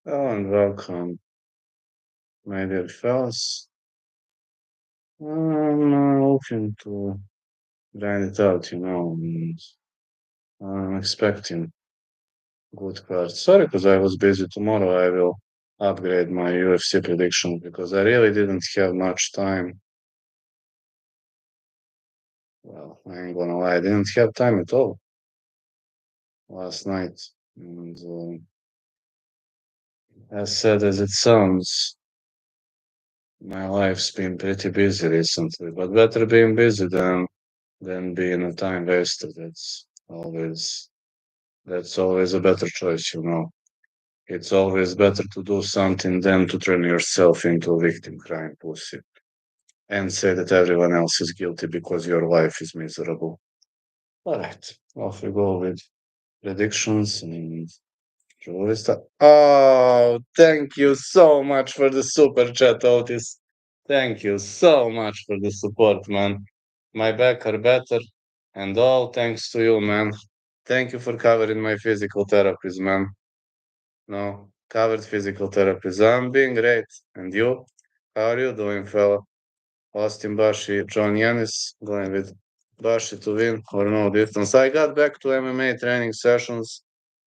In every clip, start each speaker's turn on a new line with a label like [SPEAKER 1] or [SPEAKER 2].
[SPEAKER 1] Hello and welcome, my dear fellas. I'm looking to grind it out, and I'm expecting good cards. Sorry, because I was busy. Tomorrow I will upgrade my UFC prediction because I really didn't have much time. Well, I ain't gonna lie, I didn't have time at all last night. And as sad as it sounds, my life's been pretty busy recently, but better being busy than being a time waster. That's always a better choice. It's always better to do something than to turn yourself into a victim crying pussy and say that everyone else is guilty because your life is miserable. All right, off we go with predictions and Joelista. Oh, thank you so much for the super chat, Otis. Thank you so much for the support, man. My back are better, and all thanks to you, man. Thank you for covering my physical therapies, man. No, covered physical therapies. I'm being great. And you? How are you doing, fella? Austin Bashi, John Yanis, going with Bashi to win or no difference. I got back to MMA training sessions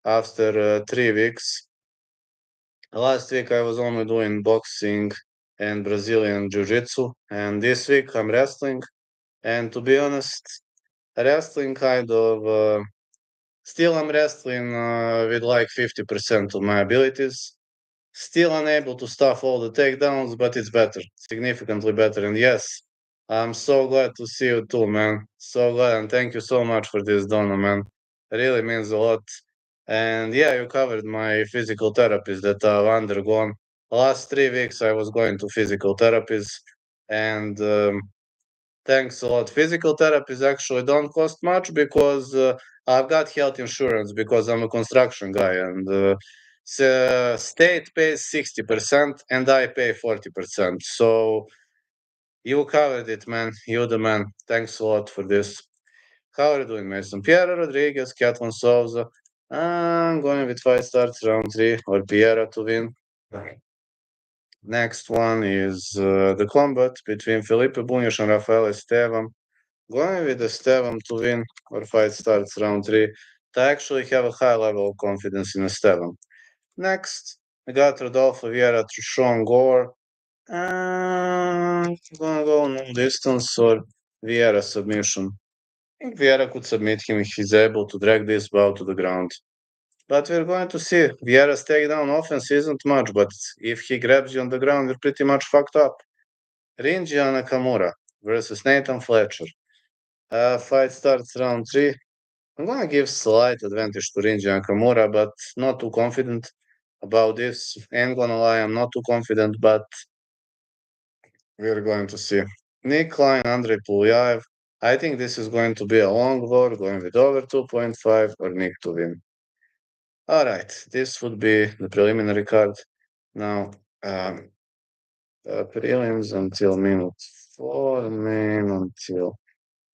[SPEAKER 1] after 3 weeks. Last week I was only doing boxing and Brazilian Jiu-Jitsu, and this week I'm wrestling. And to be honest, wrestling kind of still I'm wrestling with like 50% of my abilities. Still unable to stuff all the takedowns, but it's better, significantly better. And yes, I'm so glad to see you too, man. So glad, and thank you so much for this, Donna, man. It really means a lot. And yeah, you covered my physical therapies that I've undergone. Last 3 weeks, I was going to physical therapies, and thanks a lot. Physical therapies actually don't cost much because I've got health insurance because I'm a construction guy, and state pays 60% and I pay 40%. So you covered it, man. You the man. Thanks a lot for this. How are you doing, Mason? Piera Rodriguez, Catlin Souza. I'm going with 5 starts round 3 or Piera to win. Next one is the combat between Felipe Bunhas and Rafael Estevam. Going with Estevam to win or 5 starts round 3. I actually have a high level of confidence in Estevam. Next, I got Rodolfo Vieira to Sean Gore. I'm gonna go no distance or Vieira submission. I think Vieira could submit him if he's able to drag this bout to the ground. But we're going to see. Vieira's takedown offense isn't much, but if he grabs you on the ground, you're pretty much fucked up. Rinji Nakamura versus Nathan Fletcher. Fight starts round 3. I'm gonna give slight advantage to Rinji Nakamura, but not too confident about this. Ain't gonna lie, I'm not too confident, but we're going to see. Nick Klein, Andrei Pulyaev. I think this is going to be a long war, going with over 2.5 or Nick to win. All right, this would be the preliminary card. Now, prelims until minute 4, main until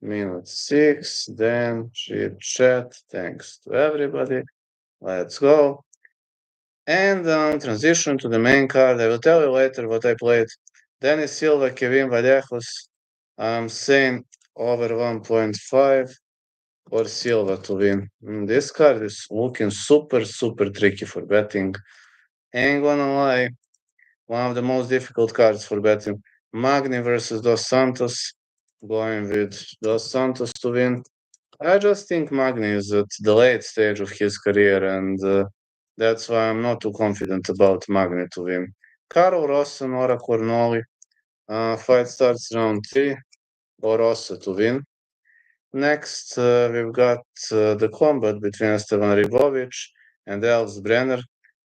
[SPEAKER 1] minute 6, then chit chat. Thanks to everybody. Let's go. And transition to the main card. I will tell you later what I played. Denis Silva, Kevin Vallejos. I'm saying over 1.5 or Silva to win. This card is looking super, super tricky for betting. Ain't gonna lie, one of the most difficult cards for betting. Magni versus Dos Santos. Going with Dos Santos to win. I just think Magni is at the late stage of his career, and that's why I'm not too confident about Magni to win. Carl Rossa, Nora Cornoli. Fight starts round 3, or Rossa to win. Next, we've got the combat between Esteban Ribovic and Alex Brenner.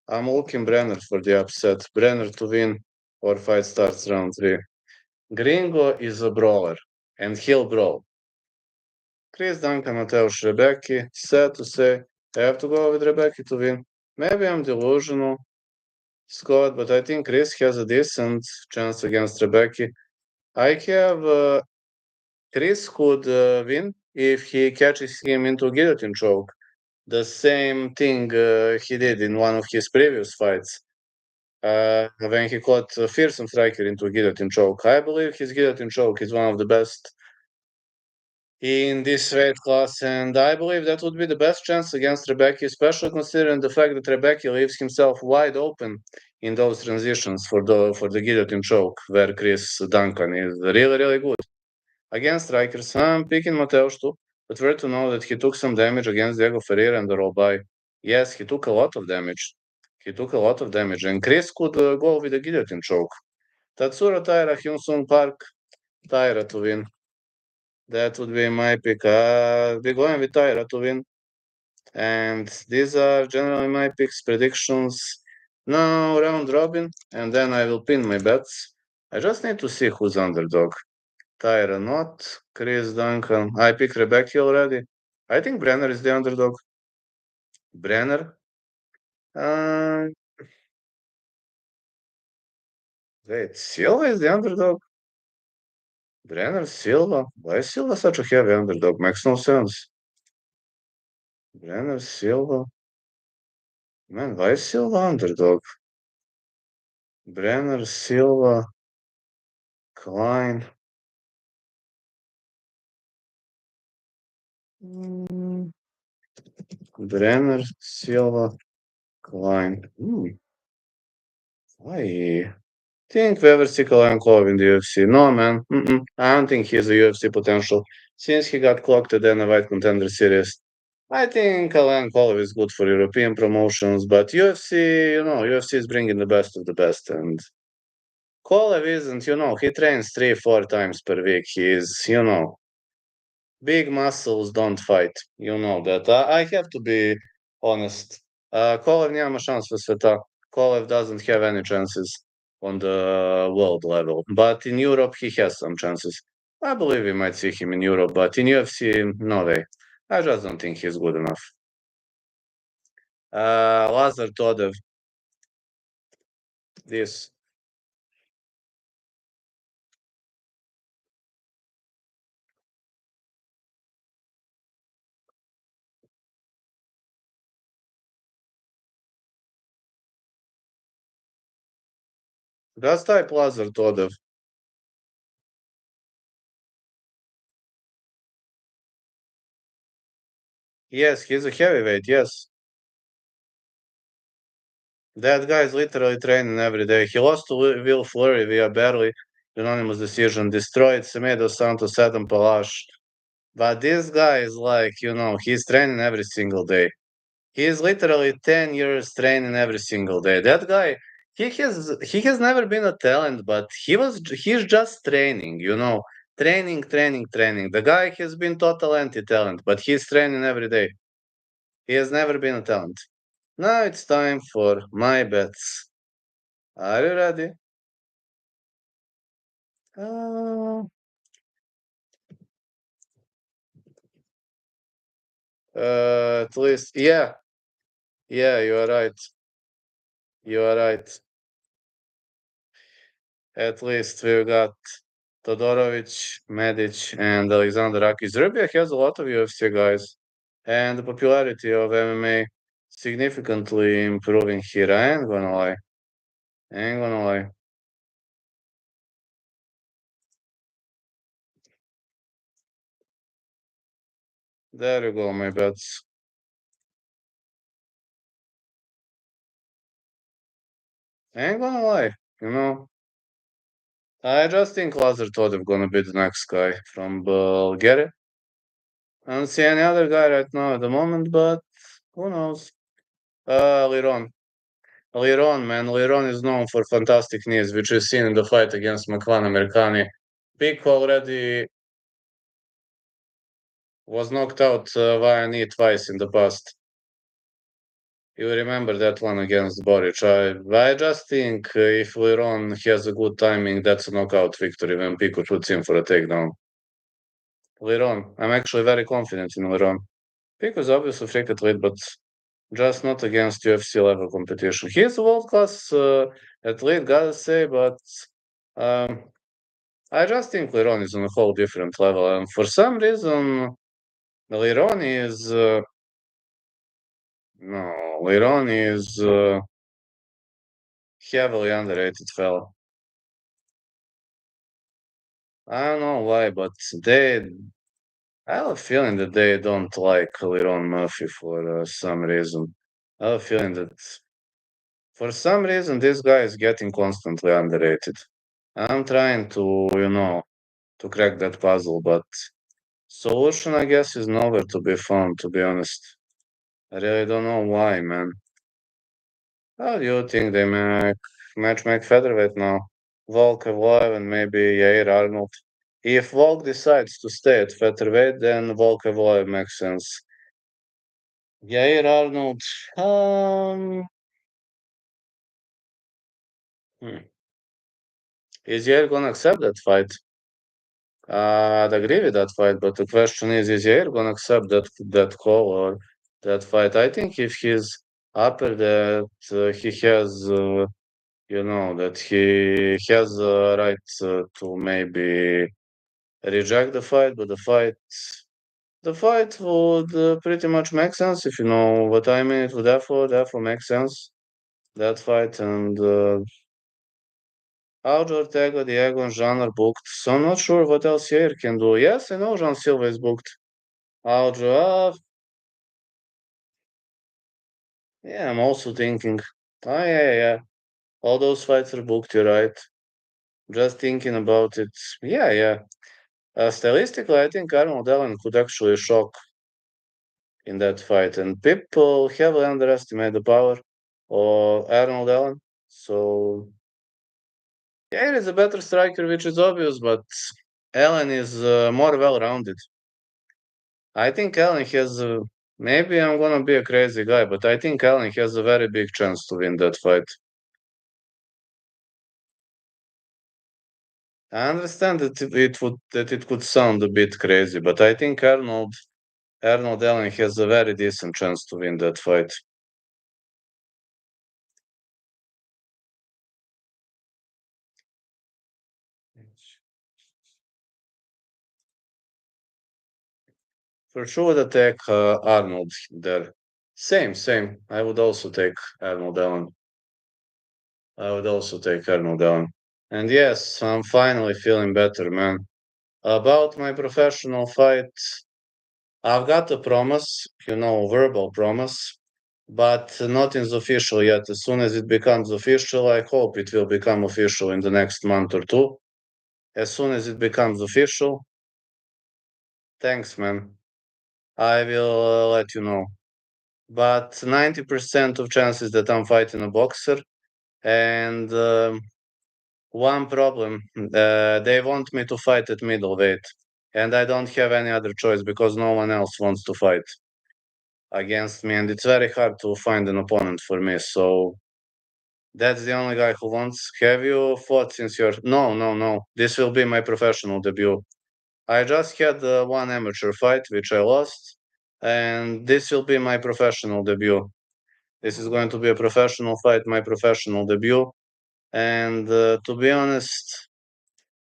[SPEAKER 1] I'm looking Brenner for the upset. Brenner to win, or fight starts round 3. Gringo is a brawler, and he'll brawl. Chris Duncan, Mateusz Rebecki. Sad to say, I have to go with Rebecki to win. Maybe I'm delusional, Scott, but I think Chris has a decent chance against Rebecki. I have Chris could win if he catches him into a guillotine choke. The same thing he did in one of his previous fights. when he caught a fearsome striker into a guillotine choke. I believe his guillotine choke is one of the best in this weight class, and I believe that would be the best chance against Rebecca, especially considering the fact that Rebecca leaves himself wide open in those transitions for the guillotine choke, where Chris Duncan is really good. Against strikers, I'm picking Mateus too, but we're to know that he took some damage against Diego Ferreira and the roll by. Yes, he took a lot of damage. He took a lot of damage, and Chris could go with a guillotine choke. Tatsuro Taira, Hyun Sung Park, Taira to win. That would be my pick. I'll be going with Taira to win. And these are generally my picks, predictions. Now round robin, and then I will pin my bets. I just need to see who's underdog. Taira not, Chris Duncan. I picked Rebecca already. I think Brenner is the underdog. Brenner. Uh, wait, Silva is the underdog. Brenner, Silva. Why is Silva such a heavy underdog? Makes no sense. Brenner, Silva. Man, why is Silva underdog? Brenner, Silva, Klein. Mm, Brenner, Silva, Klein. Why? Think we ever see Kalankov in the UFC? No, man. I don't think he has a UFC potential. Since he got clocked at the White Contender Series, I think Kalankov is good for European promotions, but UFC, UFC is bringing the best of the best, and Kolev isn't, he trains 3, 4 times per week. He's, big muscles don't fight. You know that. I have to be honest. Kolev няма шанс в света. Kolev doesn't have any chances on the world level. But in Europe, he has some chances. I believe we might see him in Europe, but in UFC, no way. I just don't think he's good enough. Lazar Todev, this. Just type Lazar Todev. Yes, he's a heavyweight, yes. That guy is literally training every day. He lost to Will Fleury via barely unanimous decision, destroyed Semedo Santos, Adam Palash. But this guy is like, he's training every single day. He's literally 10 years training every single day. That guy, he has never been a talent, but he's just training, training. The guy has been total anti-talent, but he's training every day. He has never been a talent. Now it's time for my bets. Are you ready? Uh, at least, yeah, you are right. You are right. At least we've got Todorovic, Medic, and Alexander Aki. Serbia has a lot of UFC guys, and the popularity of MMA significantly improving here. I ain't gonna lie. I ain't gonna lie. There you go, my bets. I ain't gonna lie. You know, I just think Lazar Todev gonna be the next guy from Bulgaria. I don't see any other guy right now at the moment, but who knows? Liron. Liron, man. Liron is known for fantastic knees, which we've seen in the fight against Makwan Amerikani. Pick already was knocked out via knee twice in the past. You remember that one against Boric. I just think if Liron has a good timing, that's a knockout victory when Pico puts in for a takedown. Liron. I'm actually very confident in Liron. Pico's obviously freak athlete, but just not against UFC level competition. He's a world class athlete, gotta say, but um, I just think Liron is on a whole different level. And for some reason, Liron is no, Liron is Heavily underrated fella. I don't know why, but I have a feeling that they don't like Liron Murphy for some reason. I have a feeling that for some reason this guy is getting constantly underrated. I'm trying to crack that puzzle, but solution, I guess, is nowhere to be found, to be honest. I really don't know why, man. How do you think they make featherweight now? Volk Evloev and maybe Yair Arnold. If Volk decides to stay at featherweight, then Volk Evloev makes sense. Yair Arnold, um, hmm. Is Yair gonna accept that fight? I'd agree with that fight, but the question is Yair gonna accept that call or that fight? I think if he's upper that he has, that he has a right to maybe reject the fight, but the fight would pretty much make sense if you know what I mean. It would therefore make sense that fight and Aljo Ortega, Diego, and Jean are booked, so I'm not sure what else here can do. Yes, I know Jean Silva is booked. Aljo, yeah, I'm also thinking. Oh, yeah. All those fights are booked, you're right. Just thinking about it. Yeah. Stylistically, I think Arnold Allen could actually shock in that fight, and people heavily underestimate the power of Arnold Allen. So, yeah, he's a better striker, which is obvious, but Allen is more well rounded. I think Allen has maybe I'm gonna be a crazy guy, but I think Allen has a very big chance to win that fight. I understand that it could sound a bit crazy, but I think Arnold Allen has a very decent chance to win that fight. For sure would attack Arnold there. Same. I would also take Arnold Allen. I would also take Arnold Allen. And yes, I'm finally feeling better, man. About my professional fight, I've got a promise, verbal promise, but nothing's official yet. As soon as it becomes official, I hope it will become official in the next month or two. As soon as it becomes official, thanks, man. I will let you know. But 90% of chances that I'm fighting a boxer, and one problem, they want me to fight at middleweight, and I don't have any other choice because no one else wants to fight against me, and it's very hard to find an opponent for me. So that's the only guy who wants. Have you fought since your? No. This will be my professional debut. I just had one amateur fight which I lost, and this will be my professional debut. This is going to be a professional fight, my professional debut. And to be honest,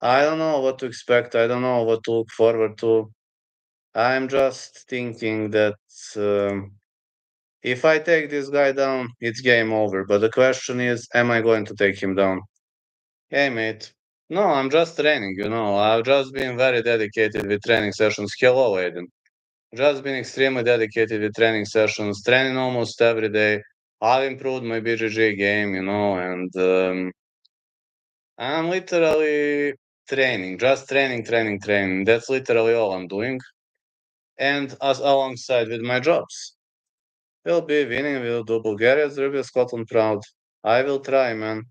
[SPEAKER 1] I don't know what to expect. I don't know what to look forward to. I'm just thinking that if I take this guy down, it's game over. But the question is, am I going to take him down? Hey, mate. No, I'm just training, I've just been very dedicated with training sessions. Hello, Aiden. Just been extremely dedicated with training sessions, training almost every day. I've improved my BJJ game, and I'm literally training, just training. That's literally all I'm doing. And as alongside with my jobs. We'll be winning, we'll do Bulgaria, Serbia, Scotland proud. I will try, man.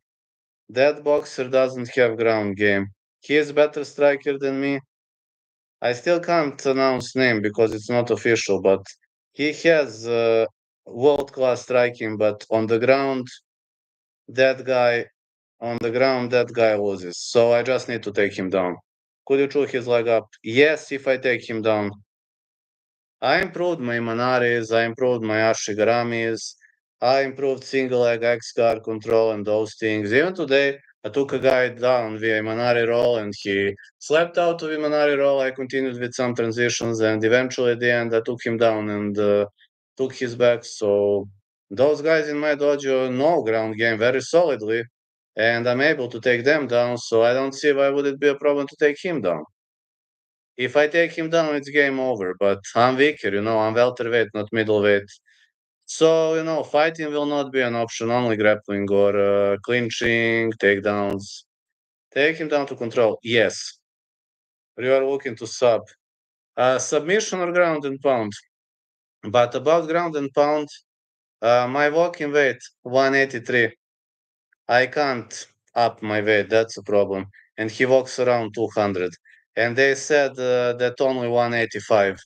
[SPEAKER 1] That boxer doesn't have ground game. He is better striker than me. I still can't announce name because it's not official, but he has world-class striking, but that guy loses. So I just need to take him down. Could you chew his leg up? Yes, if I take him down. I improved my Manaris, I improved my Ashigaramis, I improved single leg X guard control and those things. Even today, I took a guy down via Manari roll and he slept out of the Manari roll. I continued with some transitions and eventually at the end I took him down and took his back. So Those guys in my dojo know ground game very solidly, and I'm able to take them down, so I don't see why would it be a problem to take him down. If I take him down, it's game over, but I'm weaker, I'm welterweight, not middleweight. So, fighting will not be an option, only grappling or clinching, takedowns. Take him down to control. Yes. You are looking to sub. Submission or ground and pound. But about ground and pound, my walking weight, 183. I can't up my weight, that's a problem. And he walks around 200. And they said that only 185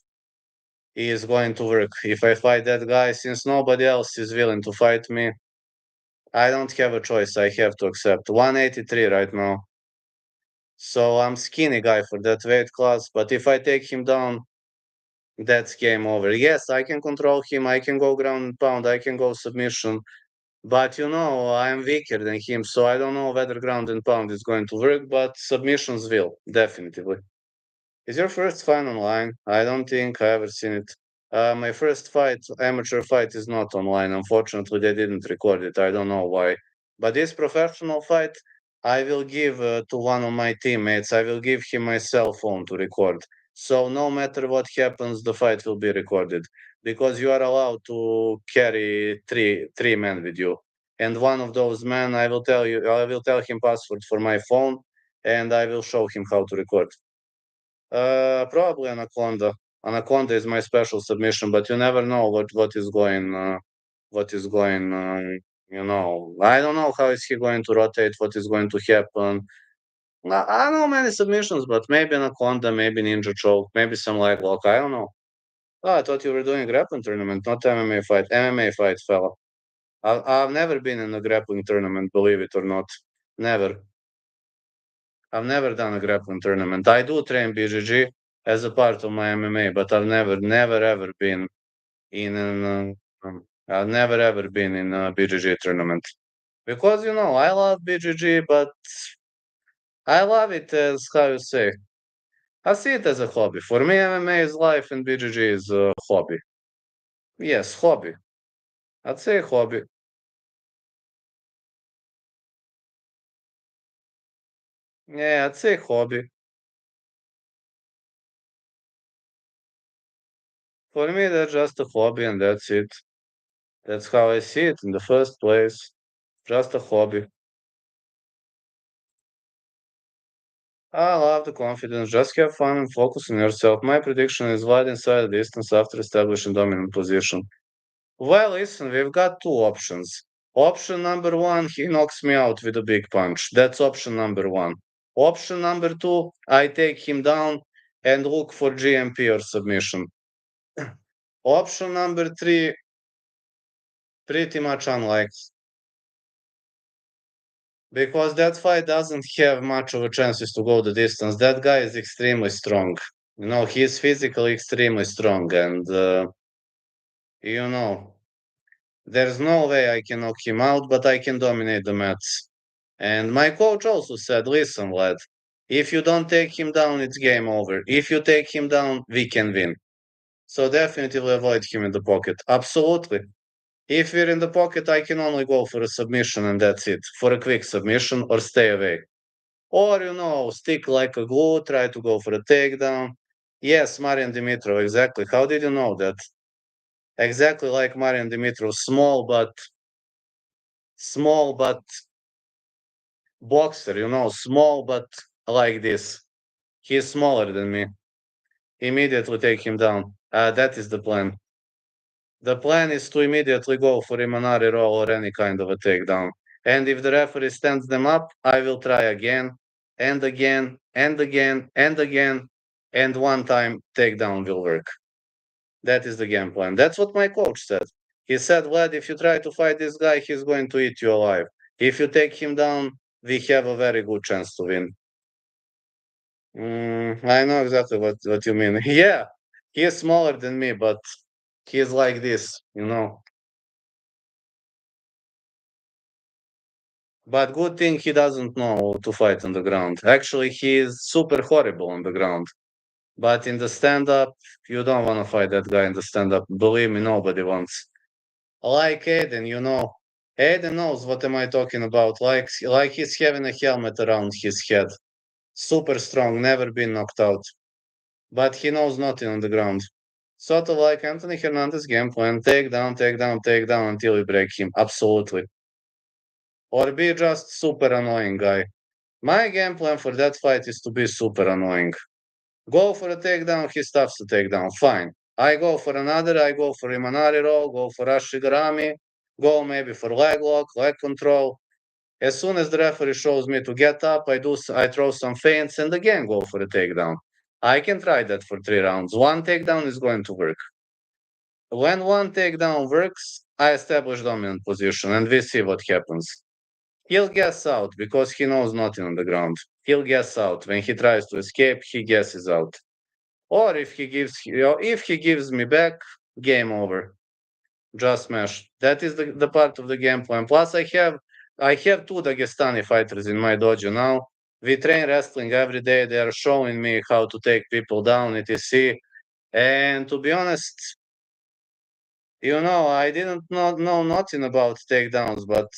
[SPEAKER 1] is going to work. If I fight that guy, since nobody else is willing to fight me, I don't have a choice. I have to accept 183 right now. So I'm skinny guy for that weight class. But if I take him down, that's game over. Yes, I can control him. I can go ground and pound. I can go submission. But I'm weaker than him, so I don't know whether ground and pound is going to work. But submissions will definitely. Is your first fight online? I don't think I ever seen it. My first fight, amateur fight, is not online. Unfortunately, they didn't record it. I don't know why. But this professional fight, I will give to one of my teammates. I will give him my cell phone to record. So no matter what happens, the fight will be recorded because you are allowed to carry three men with you. And one of those men, I will tell him password for my phone, and I will show him how to record. Probably Anaconda. Anaconda is my special submission, but you never know what is going. What is going? I don't know how is he going to rotate. What is going to happen? I don't know many submissions, but maybe Anaconda, maybe Ninja Choke, maybe some leg lock. I don't know. Oh, I thought you were doing a grappling tournament, not MMA fight. MMA fight, fella. I've never been in a grappling tournament, believe it or not. Never. I've never done a grappling tournament. I do train BJJ as a part of my MMA, but I've never ever been in I've never ever been in a BJJ tournament because I love BJJ, but I love it as how you say. I see it as a hobby. For me, MMA is life and BJJ is a hobby. Yes, hobby. I'd say hobby. Yeah, I'd say hobby. For me, that's just a hobby and that's it. That's how I see it in the first place. Just a hobby. I love the confidence. Just have fun and focus on yourself. My prediction is wide inside the distance after establishing dominant position. Well, listen, we've got two options. Option number one, he knocks me out with a big punch. That's option number one. Option number two, I take him down and look for GMP or submission. Option number three, pretty much unlikely. Because that fight doesn't have much of a chances to go the distance. That guy is extremely strong. He's physically extremely strong, and you know, there's no way I can knock him out, but I can dominate the mats. And my coach also said, "Listen, lad, if you don't take him down, it's game over. If you take him down, we can win. So definitely avoid him in the pocket. Absolutely. If we're in the pocket, I can only go for a submission, and that's it. For a quick submission or stay away." Or, stick like a glue, try to go for a takedown. Yes, Marian Dimitrov, exactly. How did you know that? Exactly like Marian Dimitrov, small but boxer, small but like this. He's smaller than me. Immediately take him down. That is the plan. The plan is to immediately go for Imanari roll or any kind of a takedown. And if the referee stands them up, I will try again and again and again and again. And one time takedown will work. That is the game plan. That's what my coach said. He said, Vlad, if you try to fight this guy, he's going to eat you alive. If you take him down, we have a very good chance to win. I know exactly what you mean. Yeah, he is smaller than me, but he's like this. But good thing he doesn't know to fight on the ground. Actually, he is super horrible on the ground. But in the stand up, you don't want to fight that guy in the stand up. Believe me, nobody wants. Like Aiden, Aiden knows what am I talking about. Like he's having a helmet around his head. Super strong, never been knocked out. But he knows nothing on the ground. Sort of like Anthony Hernandez game plan, take down, take down, take down until you break him. Absolutely. Or be just super annoying guy. My game plan for that fight is to be super annoying. Go for a takedown, he stops the takedown. Fine. I go for another, I go for Imanari roll, go for Ashigarami, go maybe for leg lock, leg control. As soon as the referee shows me to get up, I throw some feints and again go for a takedown. I can try that for 3 rounds. One takedown is going to work. When one takedown works, I establish dominant position and we see what happens. He'll guess out because he knows nothing on the ground. He'll guess out. When he tries to escape, he guesses out. Or if he gives me back, game over. Just smash. That is the part of the game plan. Plus, I have 2 Dagestani fighters in my dojo now. We train wrestling every day. They are showing me how to take people down, etc. And to be honest, I didn't know nothing about takedowns, but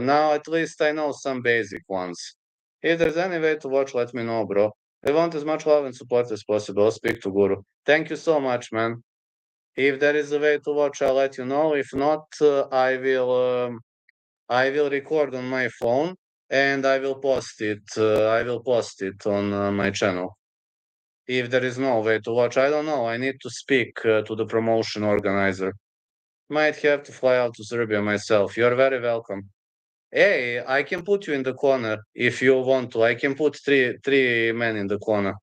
[SPEAKER 1] now at least I know some basic ones. If there's any way to watch, let me know, bro. I want as much love and support as possible. I'll speak to Guru. Thank you so much, man. If there is a way to watch, I'll let you know. If not, I will record on my phone and I will post it. I will post it on my channel. If there is no way to watch, I don't know. I need to speak to the promotion organizer. Might have to fly out to Serbia myself. You're very welcome. Hey, I can put you in the corner if you want to. I can put three men in the corner.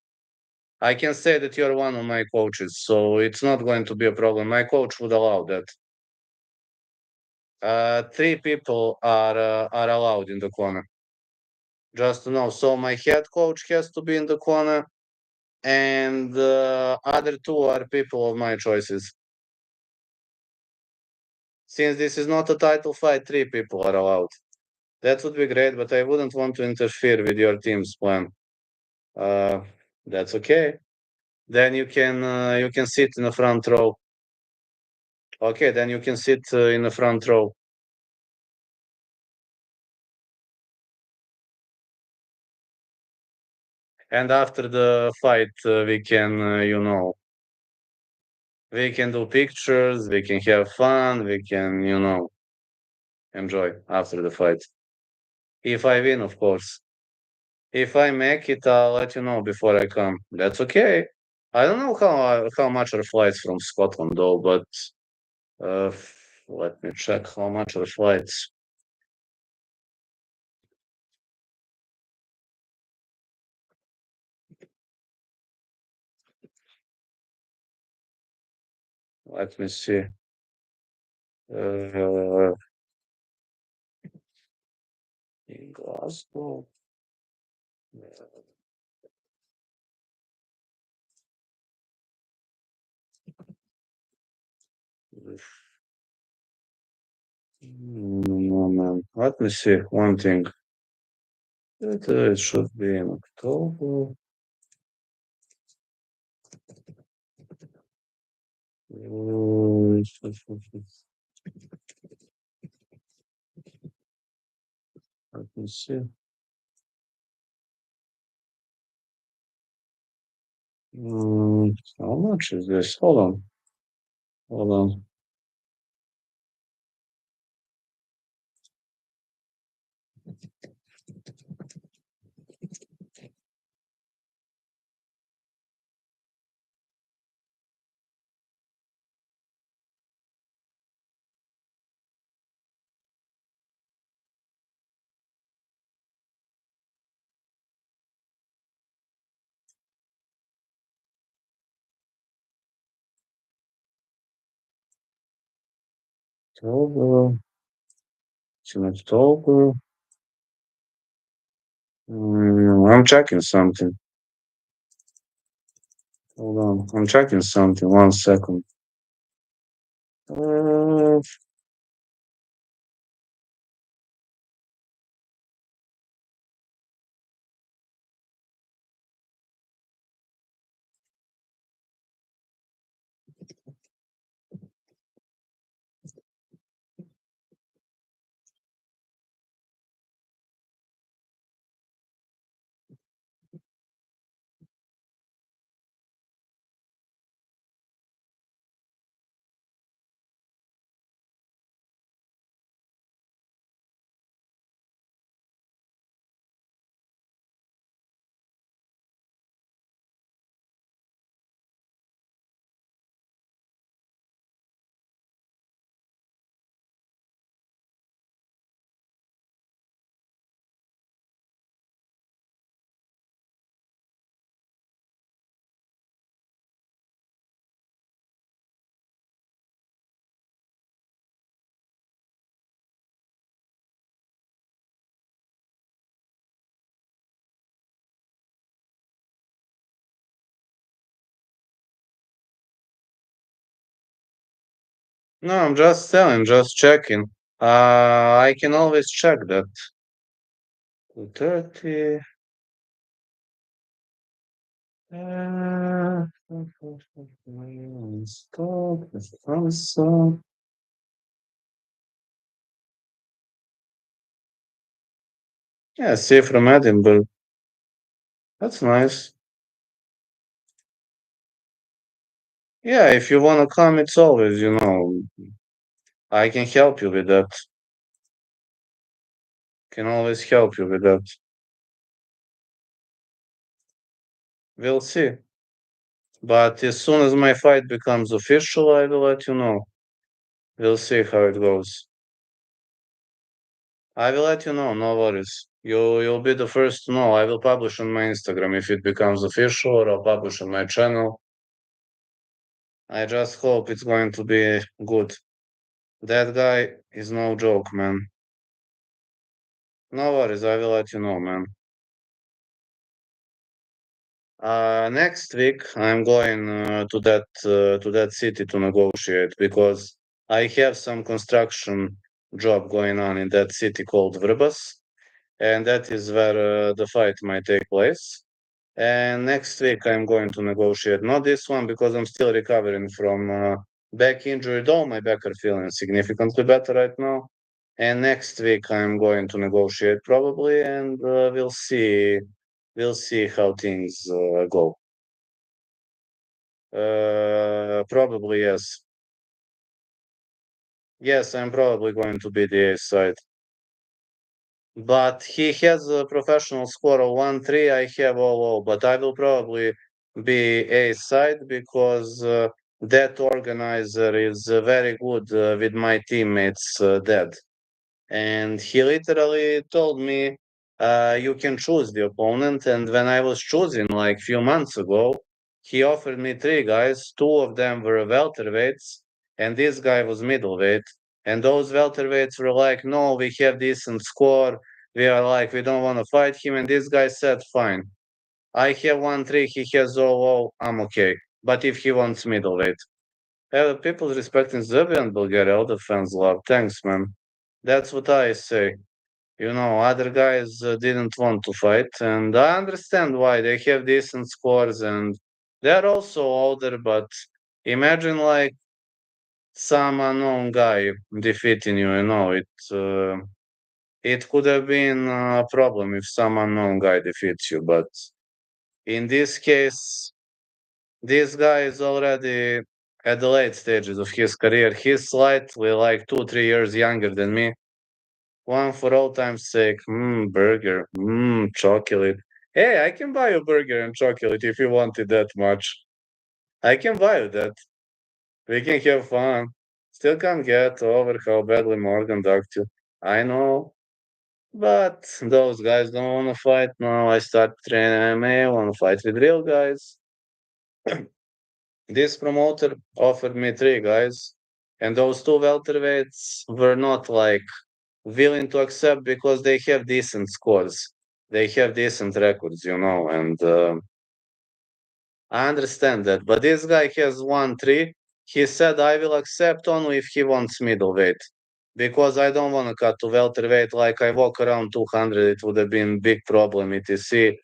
[SPEAKER 1] I can say that you're one of my coaches, so it's not going to be a problem. My coach would allow that. 3 people are allowed in the corner. Just to know. So my head coach has to be in the corner, and other 2 are people of my choices. Since this is not a title fight, 3 people are allowed. That would be great, but I wouldn't want to interfere with your team's plan. Uh, that's okay. Then you can sit in the front row. Okay, then you can sit in the front row. And after the fight, we can do pictures, we can have fun, we can, enjoy after the fight. If I win, of course. If I make it, I'll let you know before I come. That's okay. I don't know how much are flights from Scotland though, but uh, let me check how much are flights. Let me see. Uh, in Glasgow. No, man. Let me see one thing. It should be in October. Mm, Let me see. How much is this? Hold on. Hold on. October. It's in October. I'm checking something. Hold on. I'm checking something. 1 second. Uh, No, I'm just telling, just checking. I can always check that. 2:30. Stop. Yeah, see from Edinburgh. That's nice. Yeah, if you wanna come, it's always, I can help you with that. Can always help you with that. We'll see. But as soon as my fight becomes official, I will let you know. We'll see how it goes. I will let you know, no worries. You'll be the first to know. I will publish on my Instagram if it becomes official, or I'll publish on my channel. I just hope it's going to be good. That guy is no joke, man. No worries, I will let you know, man. Next week I'm going to that city to negotiate because I have some construction job going on in that city called Vrbas, and that is where the fight might take place. And next week I'm going to negotiate. Not this one because I'm still recovering from back injury, though my back are feeling significantly better right now. And next week I'm going to negotiate probably, and we'll see. We'll see how things go. Probably yes. Yes, I'm probably going to be the A side. But he has a professional score of 1-3. I have 0-0, but I will probably be A side because that organizer is very good with my teammates dead. And he literally told me, you can choose the opponent. And when I was choosing like few months ago, he offered me three guys. Two of them were welterweights, and this guy was middleweight. And those welterweights were like, no, we have decent score. We are like, we don't want to fight him. And this guy said, fine. I have 1-3, he has 0-0, I'm okay. But if he wants middleweight, people respecting Serbia and Bulgaria, all the fans love. Thanks, man. That's what I say. Other guys didn't want to fight, and I understand why. They have decent scores, and they're also older. But imagine like some unknown guy defeating you. It could have been a problem if some unknown guy defeats you. But in this case, this guy is already at the late stages of his career. He's slightly like 2, 3 years younger than me. One for all time's sake. Burger. Chocolate. Hey, I can buy a burger and chocolate if you want it that much. I can buy you that. We can have fun. Still can't get over how badly Morgan ducked you. I know. But those guys don't want to fight now. I start training MMA, want to fight with real guys. This promoter offered me three guys, and those two welterweights were not like willing to accept because they have decent scores. They have decent records, and I understand that. But this guy has 1-3. He said, I will accept only if he wants middleweight because I don't want to cut to welterweight. Like I walk around 200, it would have been big problem, etc.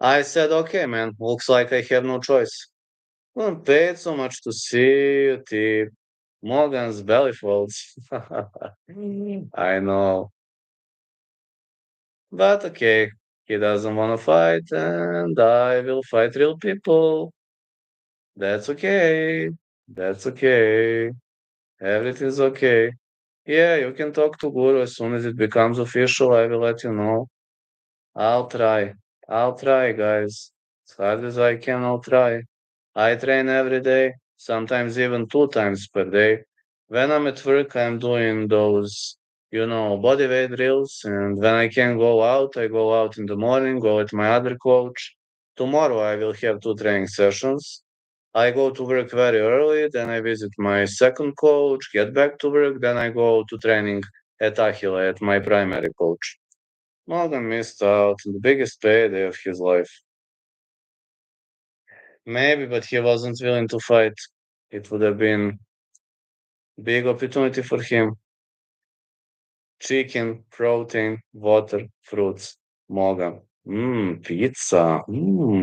[SPEAKER 1] I said, okay, man, looks like I have no choice. Well, paid so much to see the Morgan's belly folds. I know. But okay, he doesn't want to fight, and I will fight real people. That's okay. That's okay. Everything's okay. Yeah, you can talk to Guru as soon as it becomes official. I will let you know. I'll try. I'll try, guys. As hard as I can, I'll try. I train every day, sometimes even 2 times per day. When I'm at work, I'm doing those, body weight drills. And when I can go out, I go out in the morning, go with my other coach. Tomorrow, I will have two training sessions. I go to work very early, then I visit my second coach, get back to work, then I go to training at Achille, at my primary coach. Morgan missed out on the biggest payday of his life. Maybe, but he wasn't willing to fight. It would have been Big opportunity for him. Chicken, protein, water, fruits. Moga. Pizza.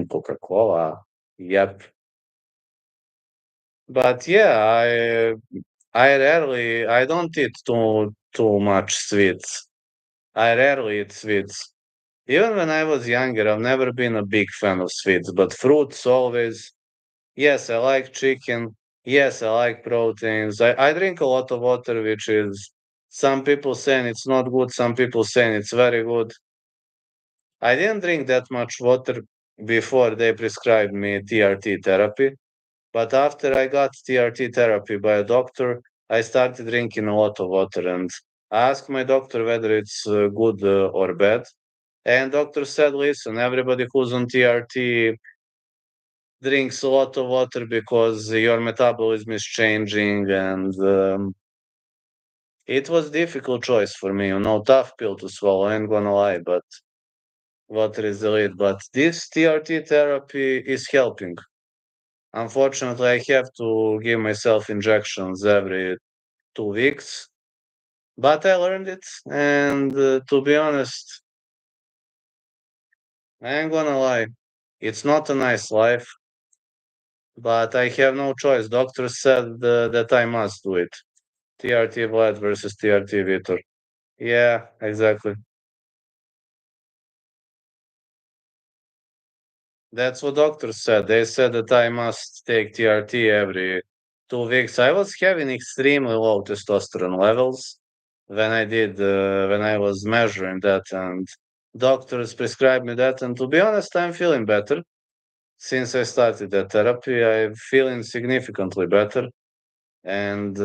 [SPEAKER 1] Coca-Cola. Yep. But yeah, I don't eat too much sweets. I rarely eat sweets. Even when I was younger, I've never been a big fan of sweets, but fruits always. Yes, I like chicken. Yes, I like proteins. I drink a lot of water, which is some people saying it's not good, some people saying it's very good. I didn't drink that much water before they prescribed me TRT therapy, but after I got TRT therapy by a doctor, I started drinking a lot of water and I asked my doctor whether it's good or bad. And doctor said, listen, everybody who's on TRT drinks a lot of water because your metabolism is changing and it was difficult choice for me, tough pill to swallow, I ain't gonna lie, but water is the lead. But this TRT therapy is helping. Unfortunately, I have to give myself injections every 2 weeks, but I learned it. And to be honest, I ain't gonna lie, it's not a nice life, but I have no choice. Doctor said that I must do it. TRT Vlad versus TRT Vitor. Yeah, exactly. That's what doctors said. They said that I must take TRT every 2 weeks. I was having extremely low testosterone levels when I was measuring that, and doctors prescribed me that. And to be honest, I'm feeling better since I started that therapy. I'm feeling significantly better, and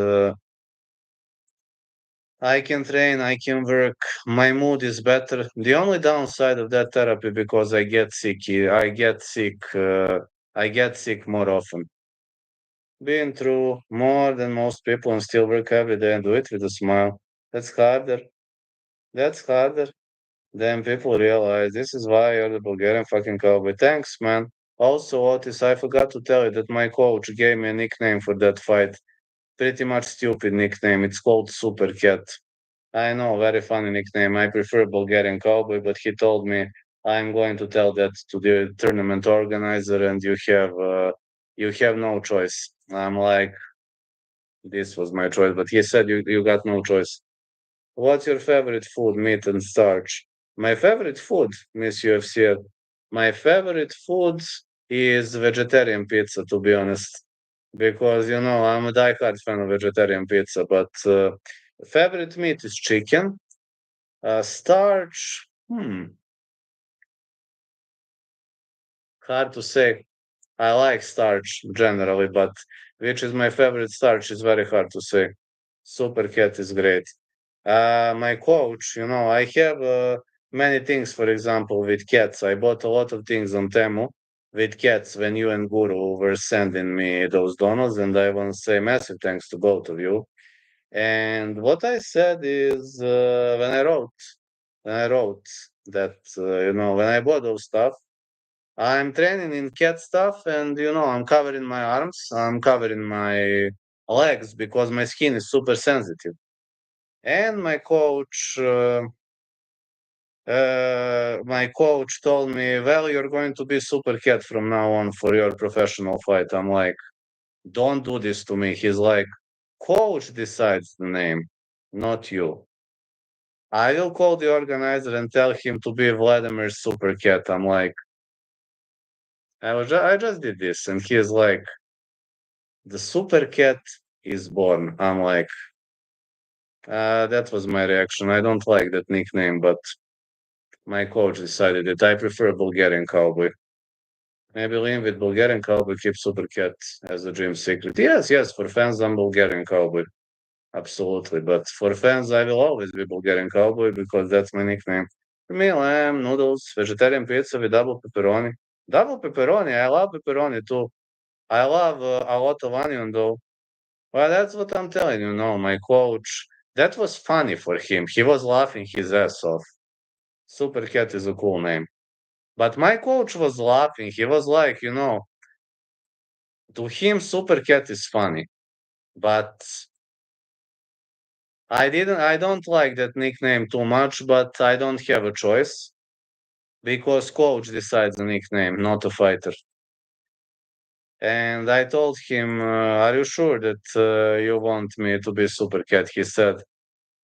[SPEAKER 1] I can train, I can work. My mood is better. The only downside of that therapy because I get sick more often. Been through more than most people and still work every day and do it with a smile. That's harder. That's harder. Then people realize this is why you're the Bulgarian fucking cowboy. Thanks, man. Also, Otis, I forgot to tell you that my coach gave me a nickname for that fight. Pretty much stupid nickname. It's called Super Cat. I know, very funny nickname. I prefer Bulgarian Cowboy, but he told me I'm going to tell that to the tournament organizer, and you have no choice. I'm like, this was my choice, but he said you got no choice. What's your favorite food, meat and starch? My favorite food, Miss UFC. My favorite food is vegetarian pizza, to be honest, because I'm a diehard fan of vegetarian pizza. But favorite meat is chicken. Starch, hard to say. I like starch generally, but which is my favorite starch is very hard to say. Super Cat is great. My coach, I have many things, for example, with cats. I bought a lot of things on Temu with cats when you and Guru were sending me those donuts, and I want to say massive thanks to both of you. And what I said is when I wrote that, when I bought those stuff, I'm training in cat stuff and, I'm covering my arms, I'm covering my legs because my skin is super sensitive. And my coach told me, well, you're going to be super cat from now on for your professional fight. I'm like, don't do this to me. He's like, coach decides the name, not you. I will call the organizer and tell him to be Vladimir Super Cat. I'm like, I just did this, and he's like, the Super Cat is born. I'm like, that was my reaction. I don't like that nickname, but my coach decided that I prefer Bulgarian Cowboy. Maybe lean with Bulgarian Cowboy, keep Super Cat as a dream secret. Yes, yes, for fans, I'm Bulgarian Cowboy. Absolutely. But for fans, I will always be Bulgarian Cowboy because that's my nickname. For me, lamb, noodles, vegetarian pizza with double pepperoni. Double pepperoni, I love pepperoni too. I love a lot of onion though. Well, that's what I'm telling you. No, my coach, that was funny for him. He was laughing his ass off. Super Cat is a cool name. But my coach was laughing. He was like, to him, Super Cat is funny. But I don't like that nickname too much, but I don't have a choice because coach decides the nickname, not a fighter. And I told him, "Are you sure that you want me to be Super Cat?" He said,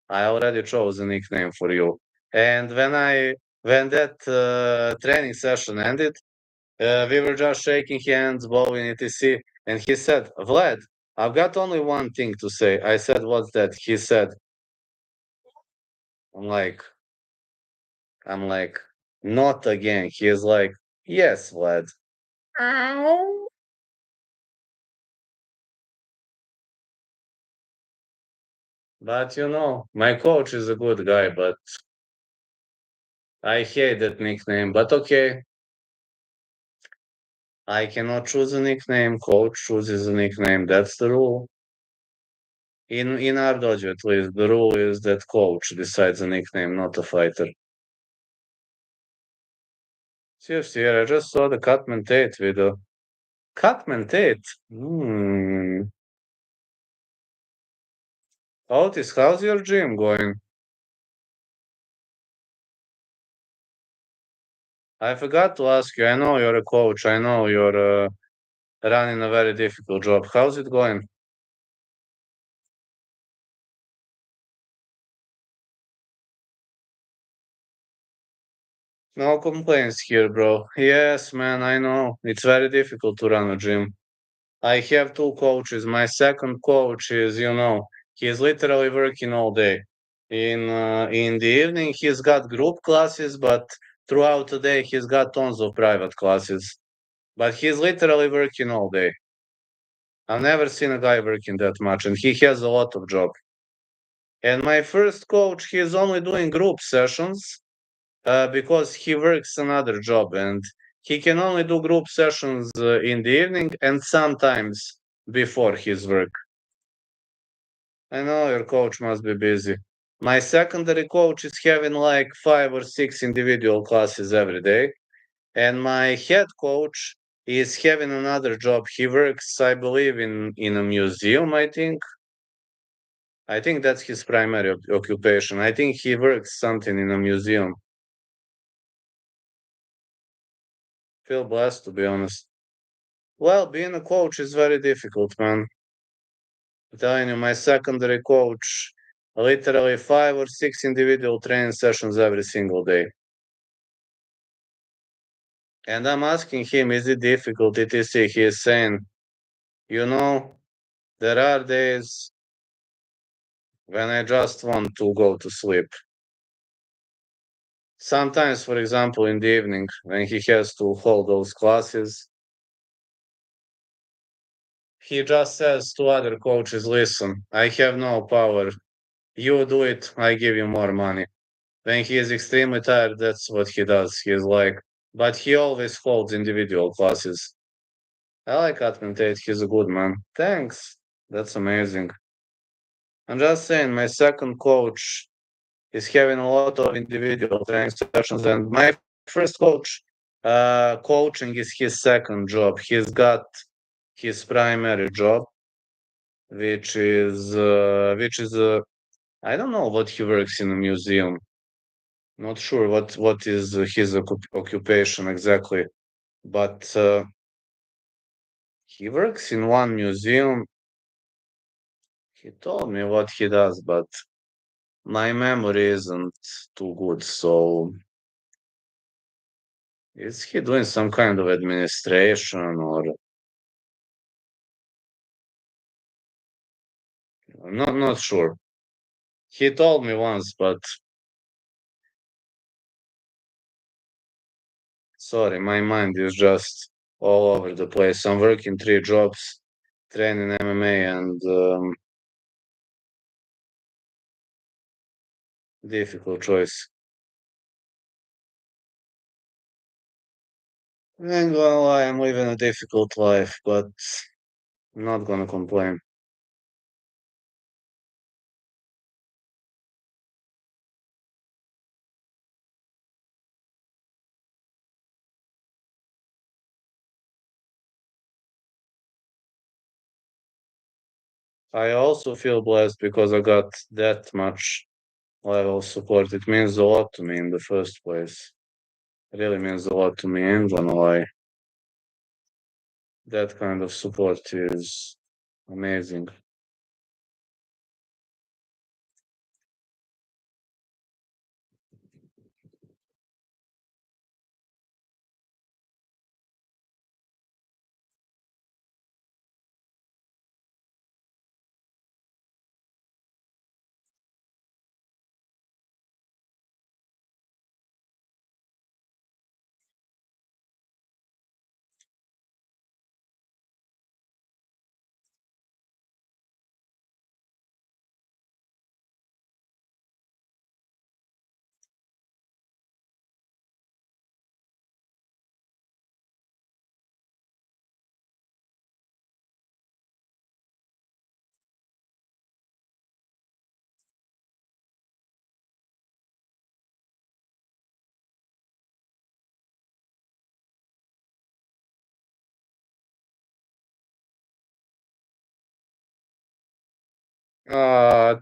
[SPEAKER 1] "I already chose a nickname for you." And when that training session ended, we were just shaking hands, bowing, etc. And he said, "Vlad, I've got only one thing to say." I said, "What's that?" He said, "I'm like, I'm like, not again." He is like, "Yes, Vlad." Ow. But my coach is a good guy, but I hate that nickname. But okay, I cannot choose a nickname. Coach chooses a nickname. That's the rule. In our dojo, at least, the rule is that coach decides a nickname, not a fighter. Seriously, I just saw the Cutman Tate video. Cutman Tate? Otis, how's your gym going? I forgot to ask you. I know you're a coach. I know you're running a very difficult job. How's it going? No complaints here, bro. Yes, man, I know. It's very difficult to run a gym. I have two coaches. My second coach is, he's literally working all day. In the evening, he's got group classes, but throughout the day, he's got tons of private classes. But he's literally working all day. I've never seen a guy working that much, and he has a lot of job. And my first coach, he's only doing group sessions because he works another job, and he can only do group sessions in the evening and sometimes before his work. I know your coach must be busy. My secondary coach is having like 5 or 6 individual classes every day. And my head coach is having another job. He works, I believe, in a museum, I think. I think that's his primary occupation. I think he works something in a museum. Feel blessed, to be honest. Well, being a coach is very difficult, man. I'm telling you, my secondary coach, literally 5 or 6 individual training sessions every single day. And I'm asking him, is it difficult? etc. He is saying, you know, there are days when I just want to go to sleep. Sometimes, for example, in the evening, when he has to hold those classes, he just says to other coaches, listen, I have no power. You do it, I give you more money. When he is extremely tired, that's what he does. He's like, but he always holds individual classes. I like Atman Tate. He's a good man. Thanks. That's amazing. I'm just saying, my second coach is having a lot of individual training sessions, and my first coach, coaching is his second job. He's got his primary job, which is I don't know what he works in a museum. Not sure what is his occupation exactly, but he works in one museum. He told me what he does, but my memory isn't too good. So is he doing some kind of administration or I'm not sure. He told me once, but sorry, my mind is just all over the place. I'm working 3 jobs, training MMA, and difficult choice. I ain't gonna lie, I'm living a difficult life, but I'm not gonna complain. I also feel blessed because I got that much level of support. It means a lot to me in the first place. It really means a lot to me. I'm gonna lie. That kind of support is amazing.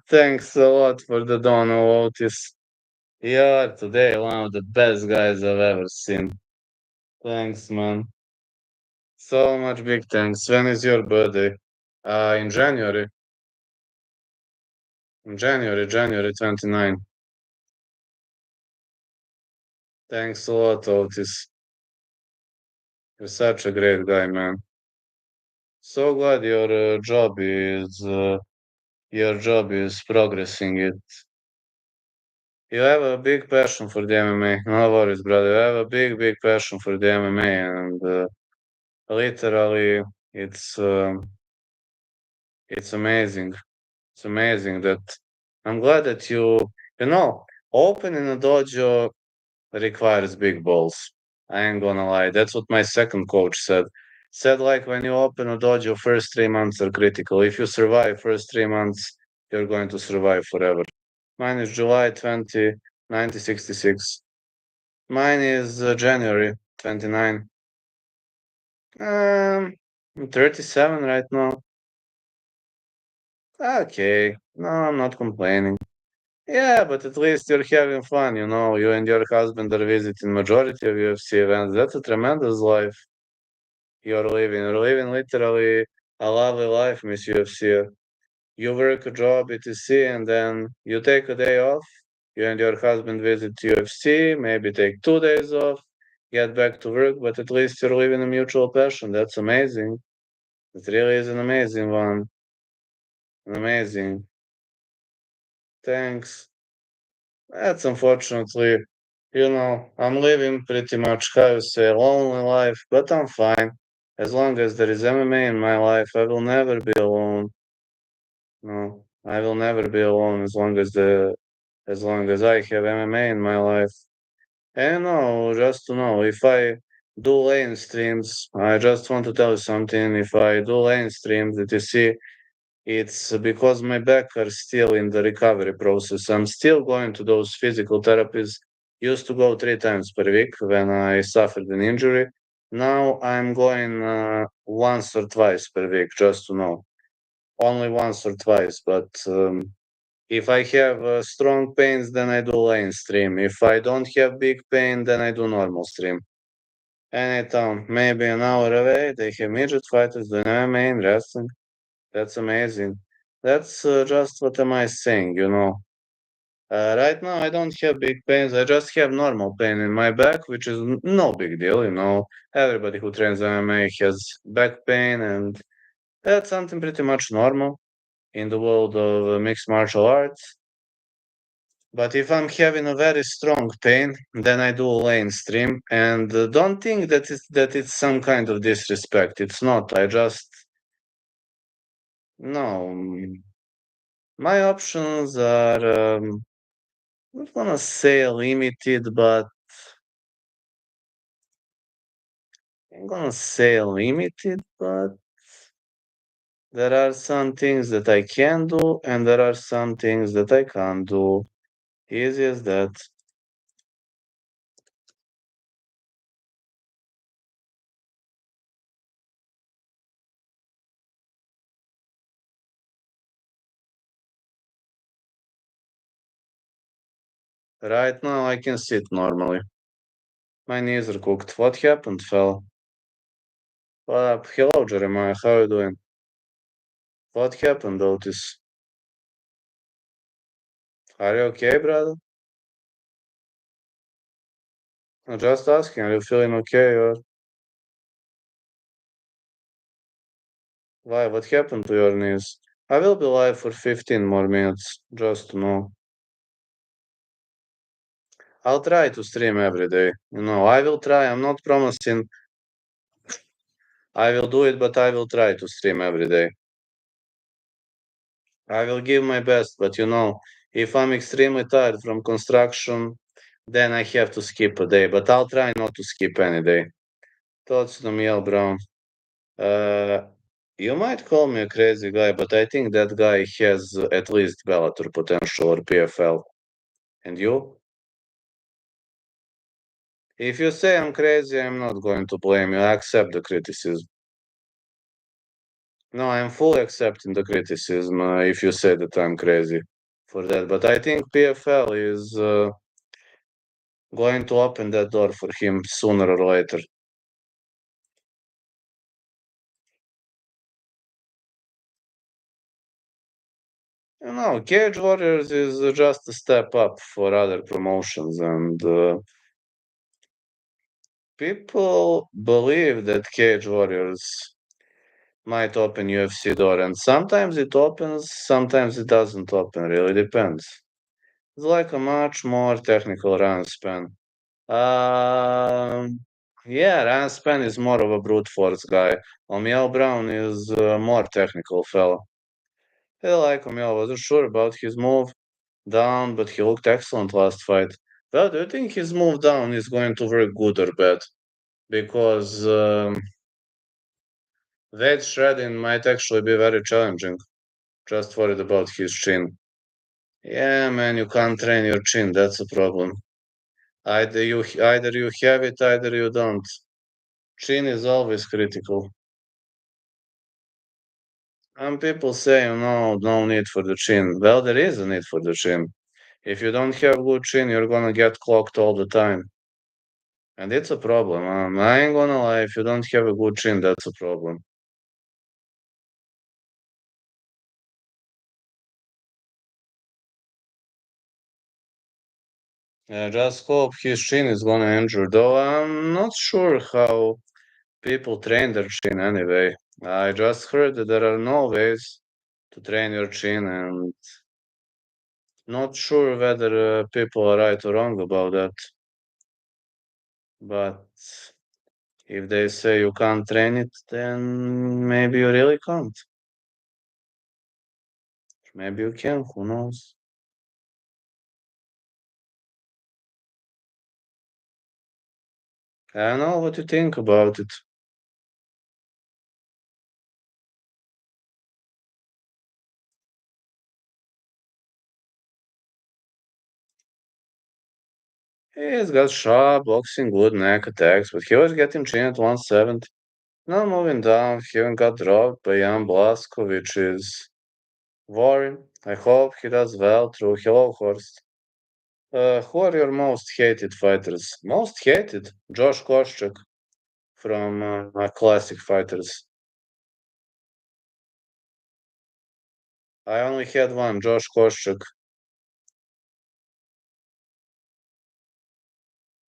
[SPEAKER 1] Thanks a lot for the donor, Otis. You're today one of the best guys I've ever seen. Thanks, man. So much big thanks. When is your birthday? In January. In January 29. Thanks a lot, Otis. You're such a great guy, man. So glad your job is progressing. You have a big passion for the MMA. No worries, brother. You have a big passion for the MMA, and literally, it's um, it's amazing. It's amazing that I'm glad that you know, opening a dojo requires big balls. I ain't gonna lie. That's what my second coach said. Said like when you open a dojo, first 3 months are critical. If you survive first 3 months, you're going to survive forever. Mine is July 20, 1966. Mine is January 29. I'm 37 right now. Okay, no, I'm not complaining. Yeah, but at least you're having fun, you know. You and your husband are visiting majority of UFC events. That's a tremendous life you're living. You're living literally a lovely life, Miss UFC. You work a job, etc., and then you take a day off. You and your husband visit UFC, maybe take 2 days off, get back to work, but at least you're living a mutual passion. That's amazing. It really is an amazing one. An amazing. Thanks. That's unfortunately, I'm living pretty much, how you say, a lonely life, but I'm fine. As long as there is MMA in my life, I will never be alone. No, I will never be alone as long as I have MMA in my life. And no, just to know, if I do lane streams, I just want to tell you something. If I do lane streams that you see, it's because my back are still in the recovery process. I'm still going to those physical therapies. Used to go 3 times per week when I suffered an injury. Now I'm going once or twice per week, just to know. Only once or twice, but if I have strong pains, then I do lane stream. If I don't have big pain, then I do normal stream. Anytime, maybe an hour away, they have midget fighters doing MMA and wrestling. That's amazing. That's just what am I saying, you know. Right now, I don't have big pains. I just have normal pain in my back, which is no big deal, you know. Everybody who trains MMA has back pain, and that's something pretty much normal in the world of mixed martial arts. But if I'm having a very strong pain, then I do a lane stream, and don't think that it's some kind of disrespect. It's not. I just no. My options are not gonna say limited, but I'm gonna say limited. But there are some things that I can do, and there are some things that I can't do. Easy as that. Right now I can sit normally. My knees are cooked. What happened, fella? Hello, Jeremiah. How you doing? What happened, Otis? Are you okay, brother? I'm just asking. Are you feeling okay? Or why? What happened to your knees? I will be live for 15 more minutes, just to know. I'll try to stream every day. I will try. I'm not promising I will do it, but I will try to stream every day. I will give my best, but if I'm extremely tired from construction, then I have to skip a day. But I'll try not to skip any day. Thoughts to Miel Brown. Uh, you might call me a crazy guy, but I think that guy has at least Bellator potential or PFL. And you? If you say I'm crazy, I'm not going to blame you. I accept the criticism. No, I'm fully accepting the criticism if you say that I'm crazy for that. But I think PFL is going to open that door for him sooner or later. Cage Warriors is just a step up for other promotions, and people believe that Cage Warriors might open UFC door, and sometimes it opens, sometimes it doesn't open. Really depends. It's like a much more technical run span. Um, yeah, Ryan Span is more of a brute force guy. O'Meal Brown is a more technical fella. I like O'Meal, wasn't sure about his move down, but he looked excellent last fight. Well, do you think his move down is going to work good or bad? Because weight shredding might actually be very challenging. Just worried about his chin. Yeah, man, you can't train your chin. That's a problem. Either you have it, either you don't. Chin is always critical. And people say, no need for the chin. Well, there is a need for the chin. If you don't have good chin, you're gonna get clocked all the time. And it's a problem. I ain't gonna lie, if you don't have a good chin, that's a problem. I just hope his chin is gonna injure, though I'm not sure how people train their chin anyway. I just heard that there are no ways to train your chin, and not sure whether people are right or wrong about that. But if they say you can't train it, then maybe you really can't. Maybe you can, who knows? I don't know what you think about it. He's got sharp boxing, good neck attacks, but he was getting chin at 170. Now moving down, he even got dropped by Jan Blasko, which is worrying. I hope he does well through Hello Horst. Who are your most hated fighters? Most hated? Josh Koscheck from Classic Fighters. I only had one, Josh Koscheck.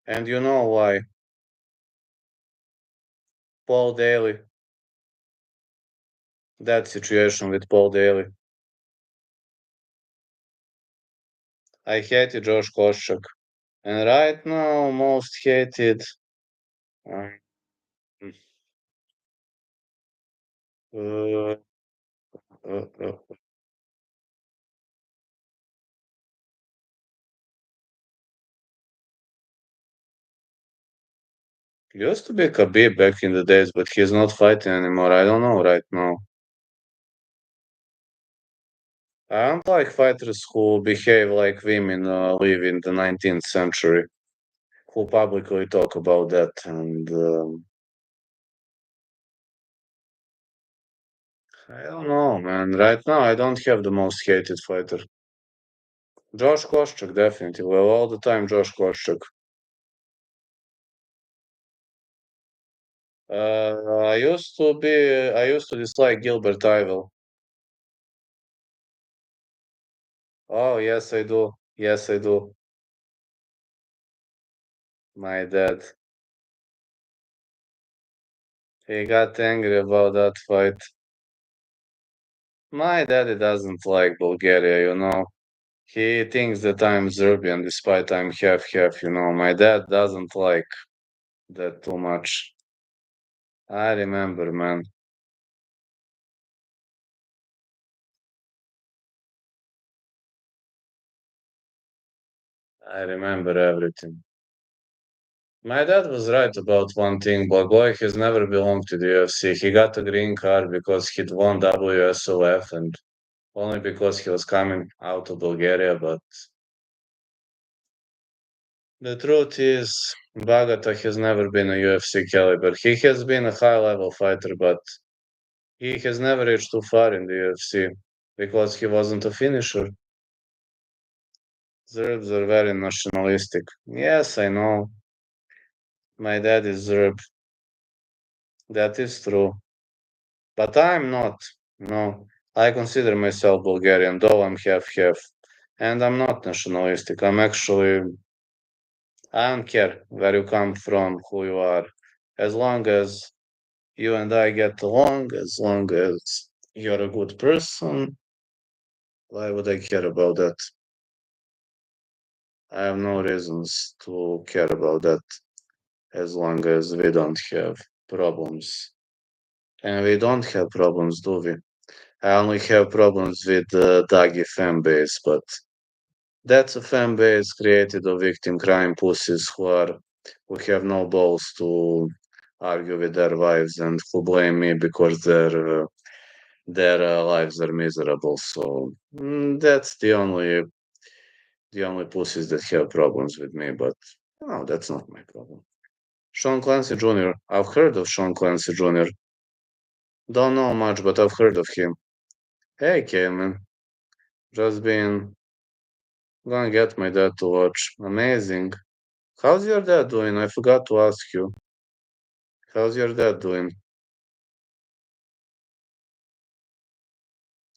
[SPEAKER 1] And you know why? Paul Daly. That situation with Paul Daly. I hated Josh Koscheck. And right now, most hated. Uh, uh, uh, used to be Khabib back in the days, but he's not fighting anymore. I don't know right now. I don't like fighters who behave like women live in the 19th century, who publicly talk about that. And I don't know, man. Right now, I don't have the most hated fighter. Josh Koscheck, definitely. Well, all the time, Josh Koscheck. I used to dislike Gilbert Ivel. Oh, yes, I do. Yes, I do. My dad. He got angry about that fight. My daddy doesn't like Bulgaria, you know. He thinks that I'm Serbian despite I'm half, you know. My dad doesn't like that too much. I remember, man. I remember everything. My dad was right about one thing. Blagoy has never belonged to the UFC. He got a green card because he'd won WSOF and only because he was coming out of Bulgaria. But the truth is, Bagata has never been a UFC caliber. He has been a high level fighter, but he has never reached too far in the UFC because he wasn't a finisher. Serbs are very nationalistic. Yes, I know. My dad is Serb. That is true. But I'm not. No, I consider myself Bulgarian, though I'm half. And I'm not nationalistic. I don't care where you come from, who you are. As long as you and I get along, as long as you're a good person, why would I care about that? I have no reasons to care about that as long as we don't have problems. And we don't have problems, do we? I only have problems with the Dagi fan base, but that's a fan base created of victim crime pussies who have no balls to argue with their wives and who blame me because their lives are miserable. So that's the only pussies that have problems with me. But no, that's not my problem. Sean Clancy Jr. I've heard of Sean Clancy Jr. Don't know much, but I've heard of him. Hey, Cayman, just been gonna get my dad to watch. Amazing. How's your dad doing? I forgot to ask you. How's your dad doing?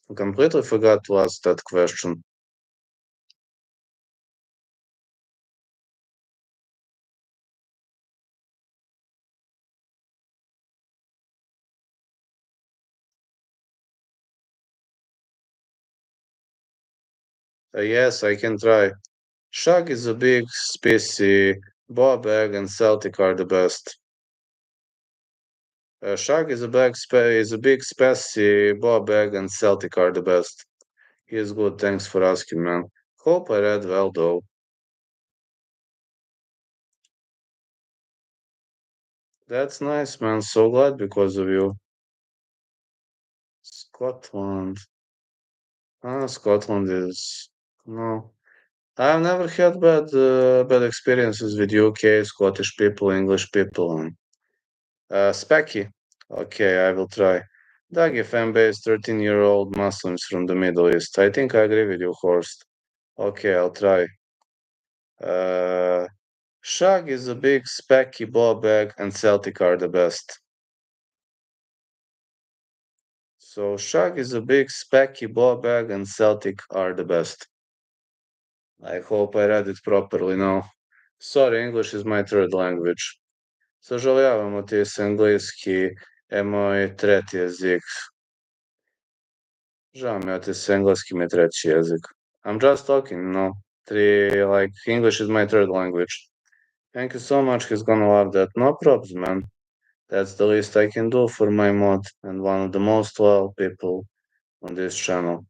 [SPEAKER 1] I completely forgot to ask that question. Yes, I can try. Shag is a big, spicy, Bobag and Celtic are the best. Shag is a big, spicy, Bobag and Celtic are the best. He is good, thanks for asking, man. Hope I read well, though. That's nice, man. So glad because of you. Scotland. Scotland is... No. I've never had bad experiences with UK, Scottish people, English people. Specky. Okay, I will try. Dagi fan base, 13-year-old Muslims from the Middle East. I think I agree with you, Horst. Okay, I'll try. Uh, Shag is a big, specky ball bag, and Celtic are the best. So Shag is a big, specky ball bag, and Celtic are the best. I hope I read it properly now. Sorry, English is my third language. Съжалявам, Otis, английски е мой трети език. Žao mi je, Otis, engleski mi je treći jezik. I'm just talking, like, English is my third language. Thank you so much, he's gonna love that. No problems, man. That's the least I can do for my mod and one of the most loyal people on this channel.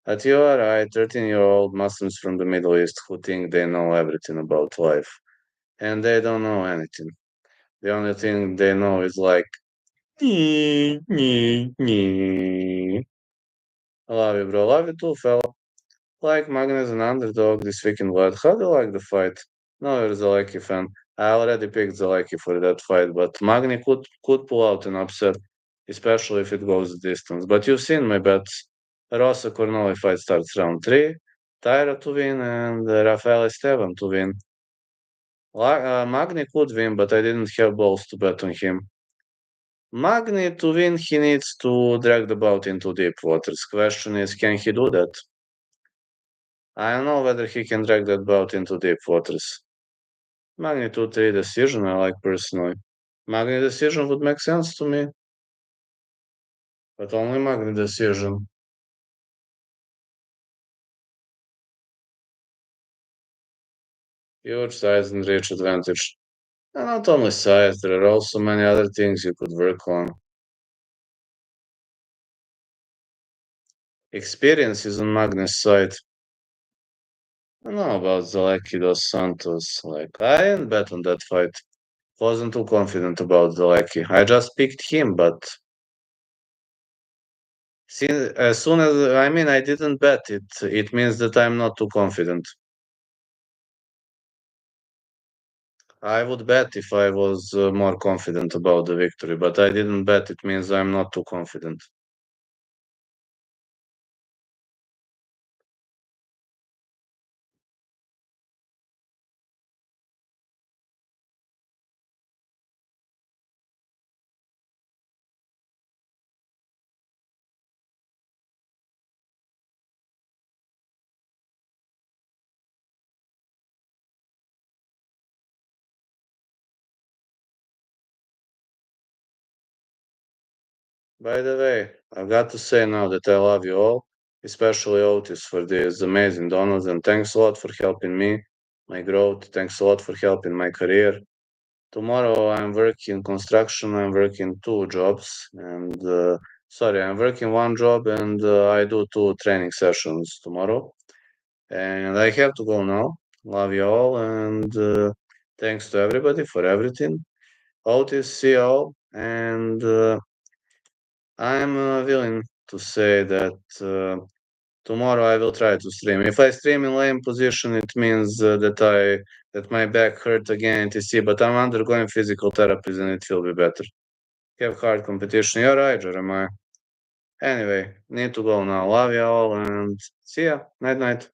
[SPEAKER 1] But you are right, 13-year-old Muslims from the Middle East who think they know everything about life. And they don't know anything. The only thing they know is like, I love you, bro. Love you too, fella. Like Magna as an underdog this weekend, what? How do you like the fight? No, you're Zaleki fan. I already picked Zaleki for that fight, but Magni could pull out an upset, especially if it goes the distance. But you've seen my bets. Rosa Cornoli fight starts round 3. Taira to win and Rafael Esteban to win. Magny could win, but I didn't have balls to bet on him. Magny to win, he needs to drag the bout into deep waters. Question is, can he do that? I don't know whether he can drag that bout into deep waters. Magny 2-3 decision, I like personally. Magny decision would make sense to me. But only Magny decision. Huge size and reach advantage. And not only size, there are also many other things you could work on. Experience is on Magny's side. I don't know about Zaleki dos Santos. Like, I didn't bet on that fight. Wasn't too confident about Zaleki. I just picked him, but as soon as I didn't bet it. It means that I'm not too confident. I would bet if I was more confident about the victory, but I didn't bet. It means I'm not too confident. By the way, I've got to say now that I love you all, especially Otis, for these amazing donuts, and thanks a lot for helping me, my growth. Thanks a lot for helping my career. Tomorrow I'm working construction. I'm working two jobs, and sorry, I'm working one job, and I do two training sessions tomorrow. And I have to go now. Love you all, and thanks to everybody for everything. Otis, see you all, and I'm willing to say that tomorrow I will try to stream. If I stream in lane position, it means that my back hurt again, etc. But I'm undergoing physical therapy, and it will be better. Have hard competition. You're right, Jeremiah. Anyway, need to go now. Love you all, and see ya. Night night.